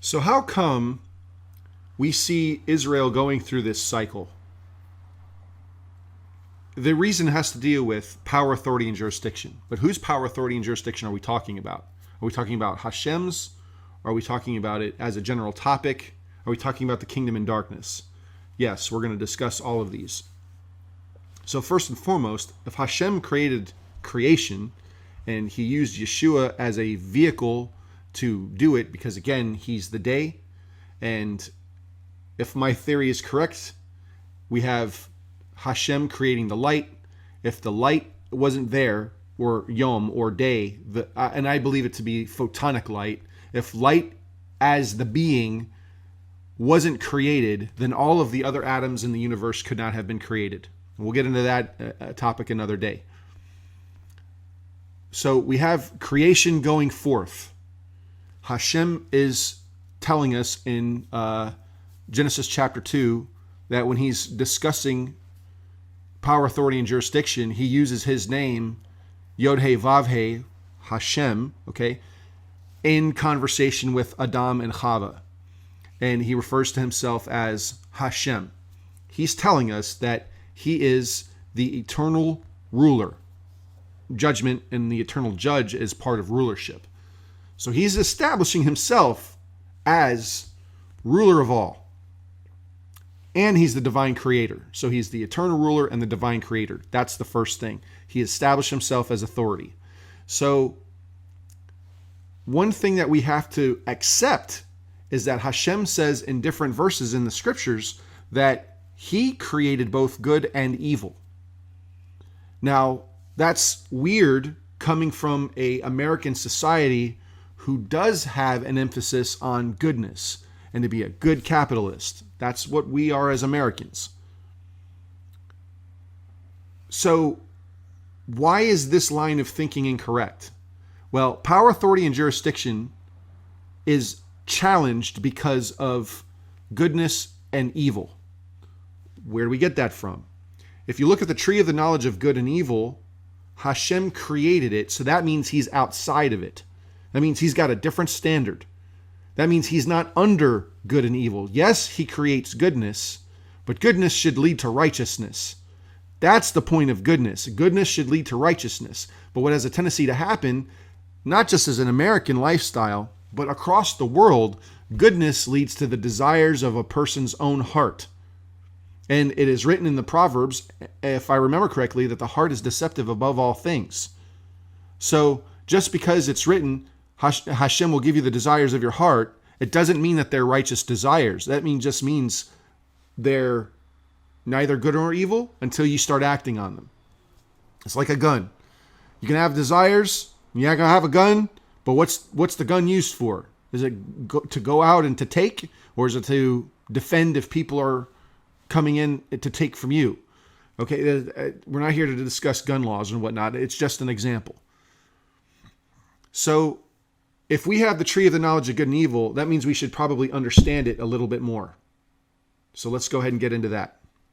So how come we see Israel going through this cycle? The reason has to deal with power, authority, and jurisdiction. But whose power, authority, and jurisdiction are we talking about? Are we talking about Hashem's? Are we talking about it as a general topic? Are we talking about the kingdom in darkness? Yes, we're going to discuss all of these. So first and foremost, if Hashem created creation and he used Yeshua as a vehicle to do it, because again, he's the day, and if my theory is correct, we have Hashem creating the light. If the light wasn't there, or yom, or day, and I believe it to be photonic light, if light as the being wasn't created, then all of the other atoms in the universe could not have been created. And we'll get into that topic another day. So we have creation going forth. Hashem is telling us in Genesis chapter 2 that when he's discussing power, authority, and jurisdiction, he uses his name, Yod-He Vav-He, Hashem, okay, in conversation with Adam and Chava. And he refers to himself as Hashem. He's telling us that he is the eternal ruler. Judgment and the eternal judge is part of rulership. So he's establishing himself as ruler of all. And he's the divine creator. So he's the eternal ruler and the divine creator. That's the first thing. He established himself as authority. So one thing that we have to accept is that Hashem says in different verses in the scriptures that he created both good and evil. Now, that's weird coming from an American society who does have an emphasis on goodness and to be a good capitalist. That's what we are as Americans. So why is this line of thinking incorrect? Well, power, authority, and jurisdiction is challenged because of goodness and evil. Where do we get that from? If you look at the tree of the knowledge of good and evil, Hashem created it, so that means he's outside of it. That means he's got a different standard. That means he's not under good and evil. Yes, he creates goodness, but goodness should lead to righteousness. That's the point of goodness. Goodness should lead to righteousness. But what has a tendency to happen, not just as an American lifestyle, but across the world, goodness leads to the desires of a person's own heart. And it is written in the Proverbs, if I remember correctly, that the heart is deceptive above all things. So just because it's written, Hashem will give you the desires of your heart, it doesn't mean that they're righteous desires. That just means they're neither good nor evil until you start acting on them. It's like a gun. You can have desires, you're not going to have a gun, but what's the gun used for? Is it to go out and to take, or is it to defend if people are coming in to take from you? Okay, we're not here to discuss gun laws and whatnot. It's just an example. So if we have the tree of the knowledge of good and evil, that means we should probably understand it a little bit more. So let's go ahead and get into that.